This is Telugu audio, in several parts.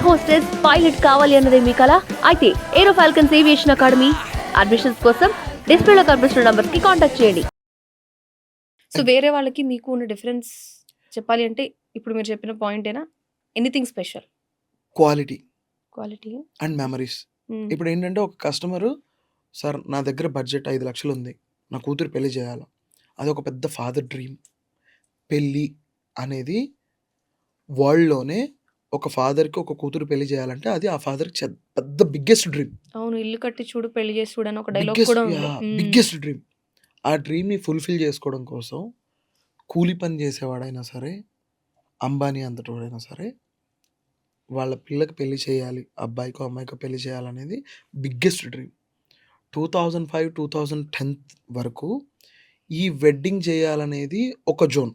ఎయిర్ హోస్టెస్, పైలట్ కావాలి అన్నదే మీ కల? అయితే ఏరో ఫాల్కన్స్ ఏవియేషన్ అకాడమీ అడ్మిషన్స్ కోసం డిస్ప్లేలో కనిపిస్తున్న నంబర్స్ కి కాంటాక్ట్ చేయండి. సో వేరే వాళ్ళకి మీకు ఉన్న డిఫరెన్స్ చెప్పాలి అంటే ఇప్పుడు మీరు చెప్పిన పాయింటేనా? Anything special? Quality quality. And memories. ఇప్పుడు ఏంటంటే ఒక కస్టమరు, సార్ నా దగ్గర బడ్జెట్ 5 లక్షలు ఉంది, నా కూతురు పెళ్లి చేయాలి. అది ఒక పెద్ద ఫాదర్ డ్రీమ్. పెళ్ళి అనేది వరల్డ్‌లోనే ఒక ఫాదర్‌కి ఒక కూతురు పెళ్లి చేయాలంటే అది ఆ ఫాదర్‌కి పెద్ద బిగ్గెస్ట్ డ్రీమ్. అవును. ఇల్లు కట్టి చూడు పెళ్లి చేసి చూడు అని ఒక డైలాగ్ బిగ్గెస్ట్ కూడా ఉంది. Biggest dream. ఆ డ్రీమ్‌ని ఫుల్‌ఫిల్ చేసుకోవడం కోసం కూలి పని చేసేవాడైనా సరే, అంబానీ అంతటోడైనా సరే, వాళ్ళ పిల్లకి పెళ్లి చేయాలి, అబ్బాయికో అమ్మాయికో పెళ్లి చేయాలనేది బిగ్గెస్ట్ డ్రీమ్. 2005, 2010 వరకు ఈ వెడ్డింగ్ చేయాలనేది ఒక జోన్.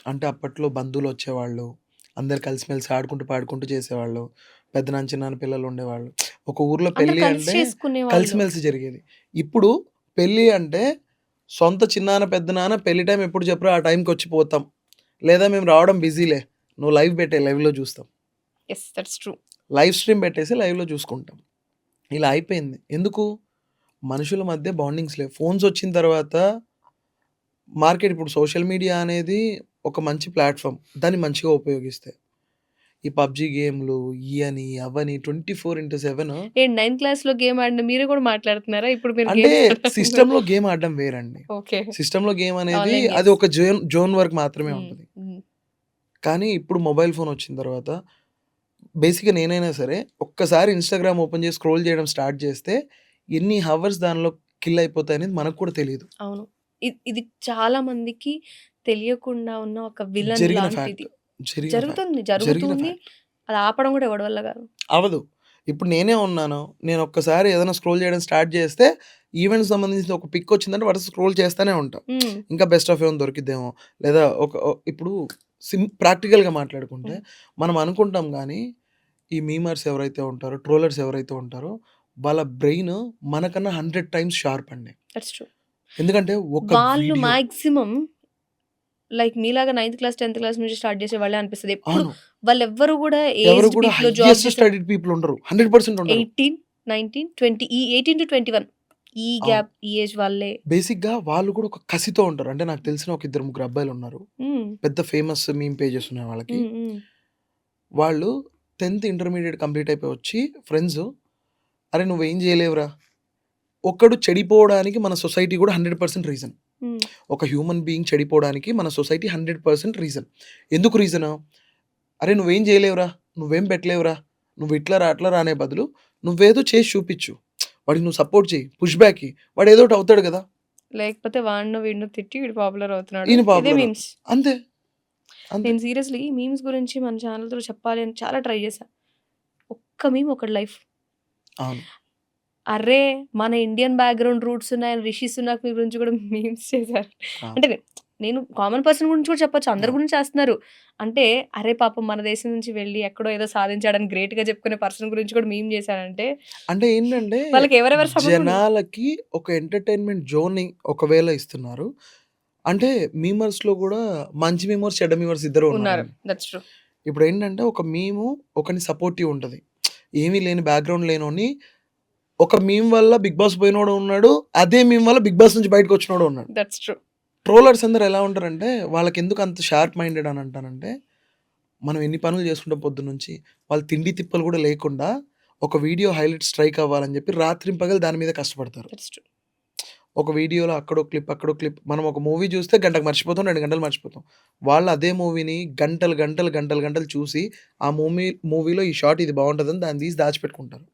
అంటే అప్పట్లో బంధువులు వచ్చేవాళ్ళు, అందరు కలిసిమెలిసి ఆడుకుంటూ పాడుకుంటూ చేసేవాళ్ళు. పెద్దనాన్న చిన్నాన్న పిల్లలు ఉండేవాళ్ళు. ఒక ఊర్లో అందరూ పెళ్ళి కలిసి అంటే చేసుకునేవాళ్ళు. కలిసిమెలిసి జరిగేది. ఇప్పుడు పెళ్ళి అంటే సొంత చిన్నాన్న పెద్దనాన్న పెళ్లి టైం ఎప్పుడు చెప్పరా ఆ టైంకి వచ్చి పోతాం, లేదా మేము రావడం బిజీలే, నువ్వు లైవ్ పెట్టే లైవ్లో చూస్తాం, yes, that's true. Live stream పెట్టేసి లైవ్లో చూసుకుంటాం. ఇలా అయిపోయింది. ఎందుకు? మనుషుల మధ్య బాండింగ్స్ లేవు. ఫోన్స్ వచ్చిన తర్వాత మార్కెట్, ఇప్పుడు సోషల్ మీడియా అనేది ఒక మంచి ప్లాట్ఫామ్, దాన్ని మంచిగా ఉపయోగిస్తే. ఈ పబ్జి గేమ్లు ఇయని అవని 24/7 ఏంటి 9th క్లాస్‌లో గేమ్ ఆడిన మీరు కూడా మాట్లాడుతున్నారా? ఇప్పుడు మీరు అంటే గేమ్స్ సిస్టంలో గేమ్ ఆడడం వేరండి. ఓకే. సిస్టంలో గేమ్ అనేది ఆన్‌లైన్ అది గేమ్స్. ఒక జోన్ వరకు మాత్రమే హ్మ్. ఉంటుంది. హ్మ్. కానీ ఇప్పుడు మొబైల్ ఫోన్ వచ్చిన తర్వాత బేసిక్‌గా నేనైనా సరే ఒక్కసారి ఇన్‌స్టాగ్రామ్ ఓపెన్ చేసి స్క్రోల్ చేయడం స్టార్ట్ చేస్తే ఎన్ని హవర్స్ దానిలో కిల్ అయిపోతాయనేది మనకు కూడా తెలీదు. అవును. ఇది చాలా మందికి తెలియకుండా ఉన్న ఒక విలన్ జరిగిన లాంటిది. ఫ్యాక్ట్. జరిగిన ఫ్యాక్ట్. జరుగుతుంది. అది ఆపడం కూడా ఎవడి వల్ల కాదు. అవ్వదు. ఇప్పుడు నేనే ఉన్నాను. నేను ఒక్కసారి ఏదైనా స్క్రోల్ చేయడం స్టార్ట్ చేస్తే ఈవెంట్‌కి సంబంధించిన ఒక పిక్ వచ్చిందంటే వరుస స్క్రోల్ చేస్తానే ఉంటా. హ్మ్. ఇంకా బెస్ట్ ఆఫ్ ఏమైనా దొరికిద్దేమో, లేదా ఇప్పుడు ప్రాక్టికల్‌గా మాట్లాడుకుంటే మనం అనుకుంటాం గానీ, ఈ మీమర్స్ ఎవరైతే ఉంటారో, ట్రోలర్స్ ఎవరైతే ఉంటారో వాళ్ళ బ్రెయిన్ మనకన్నా 100 టైమ్స్ షార్ప్ అండి. That's true. ఎందుకంటే ఒక వాళ్ళు వీడియో మాక్సిమం లైక్ మీలాగా 9th క్లాస్, 10th క్లాస్ నుంచి స్టార్ట్ చేసేవాళ్ళే అనిపిస్తది. ఎప్పుడు అవును. వాళ్ళెవ్వరు కూడా ఎవరు ఏజ్డ్ కూడా పీపుల్‌లో జాబ్ హైయెస్ట్ చేసే స్టడీడ్ పీపుల్ ఉండరు. 100% ఉండరు. 18, 19, 20 ఈ 18-21 ఈ అవును. గ్యాప్, ఈ ఏజ్ వాళ్ళే. బేసిక్‌గా వాళ్ళు కూడా ఒక కసితో ఉంటారు. అంటే నాకు తెలిసిన ఒక ఇద్దరు ముగ్గురు అబ్బాయిలున్నారు. హ్మ్. పెద్ద ఫేమస్ మీమ్ పేజెస్ ఉన్నాయి వాళ్ళకి. హ్మ్. హ్మ్. వాళ్ళు 10th ఇంటర్మీడియేట్ కంప్లీట్ అయిపోయి వచ్చి ఫ్రెండ్స్, "అరే నువ్వేం చేయలేవురా." ఒక్కడు చెడిపోవడానికి మన సొసైటీ కూడా 100% రీజన్. హ్మ్. ఒక హ్యూమన్ బీయింగ్ చెడిపోవడానికి మన సొసైటీ 100% రీజన్. ఎందుకు రీజను? "అరే నువ్వేం చేయలేవురా, నువ్వేం పెట్టలేవురా, నువ్వు ఇట్లా రా, అట్లా రా" అనే బదులు నువ్వేదో చేసి చూపిచ్చు. వాడికి నువ్వు సపోర్ట్ చెయ్యి, పుష్ బ్యాక్ ఇయ్యి. వాడు ఏదో ఒకటి అవుతాడు కదా! లేకపోతే వాడినో వీడినో తిట్టి వీడు పాపులర్ అవుతున్నాడు. ఈయన ఇదే పాపులర్. మీమ్స్. అంతే. అంతే. నేను సీరియస్‌లీ మీమ్స్ గురించి మన ఛానెల్‌లో చెప్పాలి అని చాలా ట్రై చేశా. ఒక్క మీమ్ ఒకడి లైఫ్. అవును. అర్రే! మన ఇండియన్ బ్యాక్‌గ్రౌండ్ రూట్స్ ఉన్న రిషి సునాక్ గురించి కూడా మీమ్స్ చేశారు. అవును. అంటే నేను కామన్ పర్సన్ గురించి కూడా చెప్పొచ్చు. అందరి అవును. గురించి చేస్తున్నారు. అంటే అరే పాపం మన దేశం నుంచి వెళ్ళి ఎక్కడో ఏదో సాధించాడని గ్రేట్‌గా చెప్పుకునే పర్సన్ గురించి కూడా మీమ్ చేశారంటే అంటే ఏంటంటే వాళ్ళకి ఎవరెవరి సంబంధం ఉంది? జనాలకి ఒక ఎంటర్‌టైన్‌మెంట్ జోన్‌ని ఒకవేళ ఇస్తున్నారు. అంటే మీమర్స్‌లో కూడా మంచి మీమర్స్, చెడ్డ మీమర్స్ ఇద్దరు ఉన్నారు. ఉన్నారండి. That's true. ఇప్పుడేంటంటే ఒక మీము ఒకడిని సపోర్టివ్ ఉంటది. ఏమీ లేని బ్యాక్‌గ్రౌండ్ లేనోడిని ఒక మీమ్ వల్ల బిగ్ బాస్ పోయినోడు ఉన్నాడు. అదే మీమ్ వల్ల బిగ్ బాస్ నుంచి బయటకొచ్చినోడు ఉన్నాడు. That's true. ట్రోలర్స్ అందరూ ఎలా ఉంటారంటే వాళ్ళకెందుకు అంత షార్ప్ మైండెడ్ అని అంటానంటే, మనం ఎన్ని పనులు చేసుకుంటాం పొద్దున్నుంచి, వాళ్ళు తిండి తిప్పలు కూడా లేకుండా ఒక వీడియో హైలైట్ స్ట్రైక్ అవ్వాలని చెప్పి రాత్రింపగలు దాని మీద కష్టపడతారు. That's true. ఒక వీడియోలో అక్కడో క్లిప్, అక్కడో క్లిప్. మనం ఒక మూవీ చూస్తే గంటకు మర్చిపోతాం, 2 గంటలు మర్చిపోతాం. వాళ్ళు అదే మూవీని గంటలు చూసి ఆ మూవీలో ఈ షాట్ ఇది బావుంటదని దాన్ని తీసి దాచిపెట్టుకుంటారు.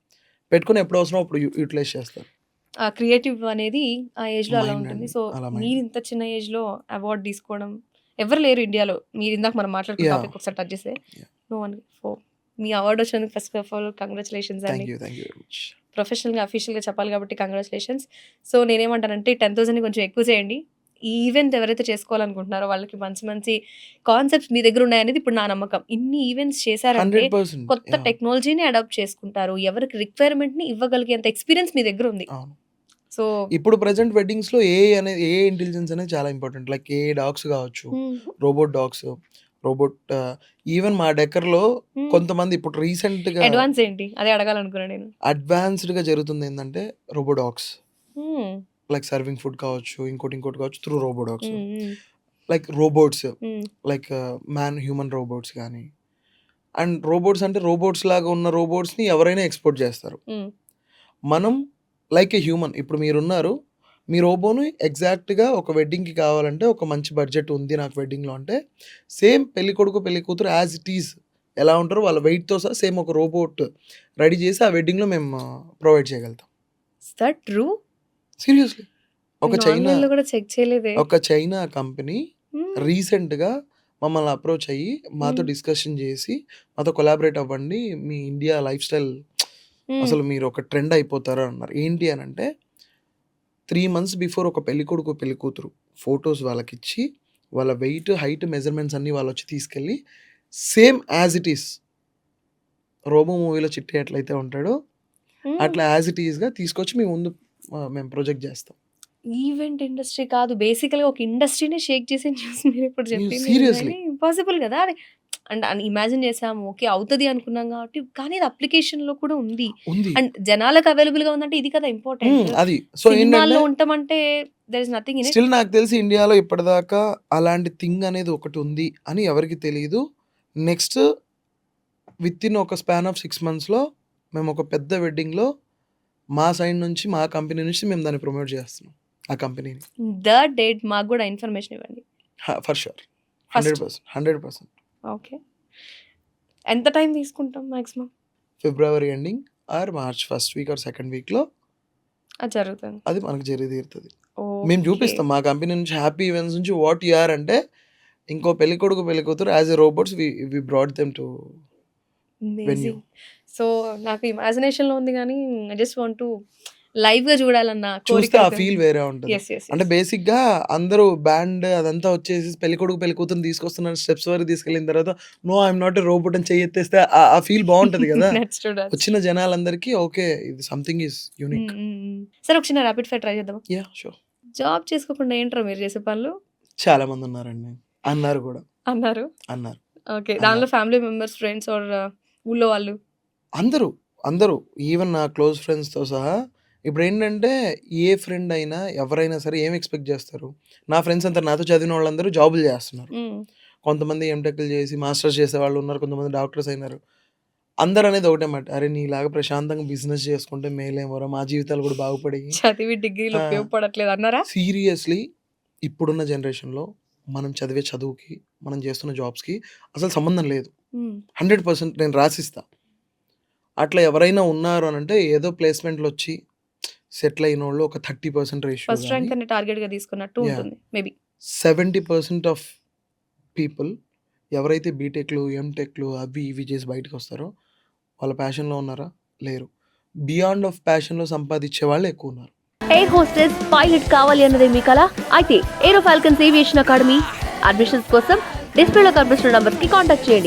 పెట్టుకొని ఎప్పుడు అవసరమో అప్పుడు యుటిలైజ్ చేస్తారు. ఆ క్రియేటివ్ అనేది ఆ ఏజ్‌లో అలా మైండ్ ఉంటుంది. అండి. సో అలా మైండ్. మీరు ఇంత చిన్న ఏజ్‌లో అవార్డ్ తీసుకోవడం ఎవరు లేరు ఇండియాలో. మీరు ఇందాక మనం మాట్లాడుకున్న యాహ్! టాపిక్ ఒకసారి టచ్ చేస్తే యాహ్! No one. సో మీ అవార్డ్ వచ్చినందుకు ఫస్ట్ ఆఫ్ ఆల్ కంగ్రాచులేషన్స్ అండి. Thank you very much. ప్రొఫెషనల్‌గా, అఫీషియల్‌గా చెప్పాలి కాబట్టి కంగ్రాచులేషన్స్. సో నేనేమంటానంటే 10,000ని కొంచెం ఎక్కువ చేయండి. ఈ ఈవెంట్ ఎవరైతే చేసుకోవాలనుకుంటున్నారో వాళ్ళకి మంచి మంచి కాన్సెప్ట్స్ మీ దగ్గర ఉన్నాయనేది ఇప్పుడు నా నమ్మకం. ఇన్ని ఈవెంట్స్ చేశారంటే 100% కొత్త యాహ్! టెక్నాలజీని అడాప్ట్ చేసుకుంటారు. ఎవరికి రిక్వైర్మెంట్‌ని ఇవ్వగలిగేంత ఎక్స్‌పీరియన్స్ మీ దగ్గర ఉంది. అవును. సో ఇప్పుడు ప్రెజెంట్ వెడ్డింగ్స్‌లో ఏఐ ఇంటెలిజెన్స్ అనేది చాలా ఇంపార్టెంట్. లైక్ ఏఐ డాగ్స్ కావచ్చు, హ్మ్. Robot dogs. రోబోట్ ఈవెన్ మా డెక్కర్‌లో కొంతమంది ఇప్పుడు రీసెంట్‌గా అడ్వాన్స్ ఏంటి? అదే అడగాలనుకున్నా నేను. అడ్వాన్స్‌డ్‌గా జరుగుతుంది ఏందంటే రోబోడాగ్స్. హ్మ్. లైక్ సర్వింగ్ ఫుడ్ కావచ్చు, ఇంకోటి కావచ్చు త్రూ రోబోడాగ్స్. హ్మ్. హ్మ్. లైక్ రోబోట్స్ హ్మ్. లైక్ హ్యూమన్ రోబోట్స్ గానీ అండ్ రోబోట్స్ అంటే రోబోట్స్ లాగా ఉన్న రోబోట్స్‌ని ఎవరైనా ఎక్స్‌పోర్ట్ చేస్తారు. హ్మ్. మనం లైక్ ఎ హ్యూమన్ ఇప్పుడు మీరున్నారు. మీ రోబోని ఎగ్జాక్ట్‌గా ఒక వెడ్డింగ్‌కి కావాలంటే ఒక మంచి బడ్జెట్ ఉంది నాకు వెడ్డింగ్‌లో అంటే సేమ్ పెళ్ళికొడుకు, పెళ్ళికూతురు యాజ్ ఇట్ ఈజ్ ఎలా ఉంటారో వాళ్ళ వెయిట్‌తో సహా సేమ్ ఒక రోబోట్ రెడీ చేసి ఆ వెడ్డింగ్‌లో మేము ప్రొవైడ్ చేయగలుగుతాం. Is that true? సీరియస్‌లీ. ఒక నేను చైనా ఆన్‌లైన్‌లో కూడా చెక్ చేయలేదే. కంపెనీ హ్మ్. రీసెంట్‌గా మమ్మల్ని అప్రోచ్ అయ్యి మాతో హ్మ్. డిస్కషన్ చేసి మాతో కొలాబరేట్ అవ్వండి. మీ ఇండియా లైఫ్ స్టైల్ హ్మ్. అసలు మీరు ఒక ట్రెండ్ అయిపోతారు అన్నారు. ఏంటి అనంటే 3 మంత్స్ బిఫోర్ ఒక పెళ్ళికొడుకు, పెళ్ళికూతురు ఫోటోస్ వాళ్ళకిచ్చి వాళ్ళ వెయిట్, హైట్, మెజర్‌మెంట్స్ అన్నీ వాళ్ళొచ్చి తీసుకెళ్ళి same as it is 'Robo' మూవీలో చిట్టి ఎట్లయితే ఉంటాడో హ్మ్. అట్లా యాజ్ ఇట్ ఈజ్‌గా తీసుకొచ్చి మీ ముందు మేము ప్రొజెక్ట్ చేస్తాం. ఈవెంట్ ఇండస్ట్రీ కాదు. బేసికల్‌గా ఒక ఇండస్ట్రీ‌నే షేక్ చేసే న్యూస్ మీరిప్పుడు చెప్పింది సీరియస్‌లీ. నిజంగానే ఇంపాసిబుల్ గదా! అది అండ్ అని ఇమాజిన్ చేసాము. ఓకే. అవుతది అనుకున్నాం కాబట్టి కానీ అది అప్లికేషన్‌లో కూడా ఉంది. ఉంది. అండ్ జనాలకు అవైలబుల్‌గా ఉందంటే ఇది కదా ఇంపార్టెంట్. అది. సో ఏంటంటే సినిమాల్లో ఉంటామంటే there is nothing in it. Still నాకు తెలిసి ఇండియాలో ఇప్పటిదాకా అలాంటి థింగ్ అనేది ఒకటి ఉంది అని ఎవరికీ తెలీదు. నెక్స్ట్ వితిన్ ఒక స్పాన్ ఆఫ్ 6 మంత్స్‌లో మేము ఒక పెద్ద వెడ్డింగ్‌లో మా సైడ్ నుంచి మా కంపెనీ నుంచి మేము దాన్ని ప్రమోట్ చేస్తున్నాం. ఆ కంపెనీని. ద డేట్ మాకు గూడా ఇన్ఫర్మేషన్ ఇవ్వండి. For sure. ఫస్ట్. 100%. ఓకే. ఎంత టైం తీసుకుంటాం maximum? February ending or March first week or second వీక్‌లో అది జరుగుతుంది. అది మనకు జరిగి తీరుతది. మేము ఓకే. చూపిస్తాం మా కంపెనీ నుంచి హ్యాపీ ఈవెంట్స్ నుంచి వాట్ యూ ఆర్ అంటే ఇంకో పెళ్ళికొడుకు, పెళ్ళికూతురు as a robots we brought them to venue. Amazing. So, నాకు ఇమాజినేషన్‌లో ఉంది గానీ ఐ జస్ట్ వాంట్ టు లైవ్‌గా చూడాలన్న కోరిక చూస్తే ఆ అయితే ఫీల్ ఉంది. వేరే ఉంటది. యెస్. యెస్. అంటే యెస్. బేసిక్‌గా అందరూ బ్యాండ్ అదంతా వచ్చేసి పెళ్ళికొడుకు, పెళ్ళికూతురుని తీసుకొస్తున్నారు స్టెప్స్ వరకు తీసుకెళ్ళిన తర్వాత no I am not a robot అని చెయ్యెత్తేస్తే ఆ ఫీల్ బావుంటది గదా! That's true. దట్స్ వచ్చిన జనాలందరికీ ఓకే. ఇది సంథింగ్ ఈస్ యూనిక్. సరే ఒక చిన్న రాపిడ్ ఫైర్ ట్రై చేద్దామా? యాహ్! షూర్. జాబ్ చేసుకోకుండా ఏంట్రా మీరు చేసే పనులు? చాలా మందున్నారండి. అన్నారు గూడా. అన్నారు. అన్నారు. ఓకే. దానిలో అన్నారు. ఫ్యామిలీ మెంబర్స్, ఫ్రెండ్స్ ఆర్ ఊళ్ళో వాళ్ళు? అందరూ ఈవెన్ నా క్లోజ్ ఫ్రెండ్స్‌తో సహా ఇప్పుడేంటంటే ఏ ఫ్రెండ్ అయినా ఎవరైనా సరే ఏం ఎక్స్‌పెక్ట్ జేస్తారు? నా ఫ్రెండ్స్ అంతా నాతో చదివిన వాళ్ళందరూ జాబులు జేస్తున్నారు. హ్మ్. కొంతమంది ఎంటెక్‌లు చేసి మాస్టర్స్ చేసేవాళ్ళు ఉన్నారు. కొంతమంది డాక్టర్స్ అయినారు. అందరనేది ఒకటే మాట. అరే! నీలాగా ప్రశాంతంగా బిజినెస్ చేసుకుంటే మేలేమోరా! మా జీవితాలు కూడా బాగుపడేయి. చదివి డిగ్రీలు ఆ! ఉపయోగపడట్లేదు అన్నారా? సీరియస్‌లీ ఇప్పుడున్న జనరేషన్‌లో మనం చదివే చదువుకి, మనం చేస్తున్న జాబ్స్‌కి అసలు సంబంధం లేదు. హ్మ్. 100% నేను రాసిస్తా. అట్లా ఎవరైనా ఉన్నారు అనంటే ఏదో ప్లేస్‌మెంట్‌లొచ్చి సెటిల్ అయినోళ్ళు ఒక 30% రేషియో ఫస్ట్ గాని ర్యాంక్ అని టార్గెట్‌గా తీసుకున్నట్టు యాహ్! ఉంటుంది. మేబీ. 70% ఆఫ్ పీపుల్ ఎవరైతే బీటెక్‌లు, ఎంటెక్‌లు అవి ఇవి చేసి బయటకొస్తారో వాళ్ళ ప్యాషన్‌లో ఉన్నారా? లేరు. బియాండ్ ఆఫ్ ప్యాషన్‌లో సంపాదిచ్చే వాళ్ళు ఎక్కువున్నారు. ఎయిర్ హోస్టెస్, పైలట్ కావాలి అన్నదే మీ కల? అయితే ఏరో ఫాల్కన్స్ ఏవియేషన్ అకాడమీ అడ్మిషన్స్ కోసం డిస్ప్లేలో కనిపిస్తున్న నంబర్కి కాంటాక్ట్ చేయండి.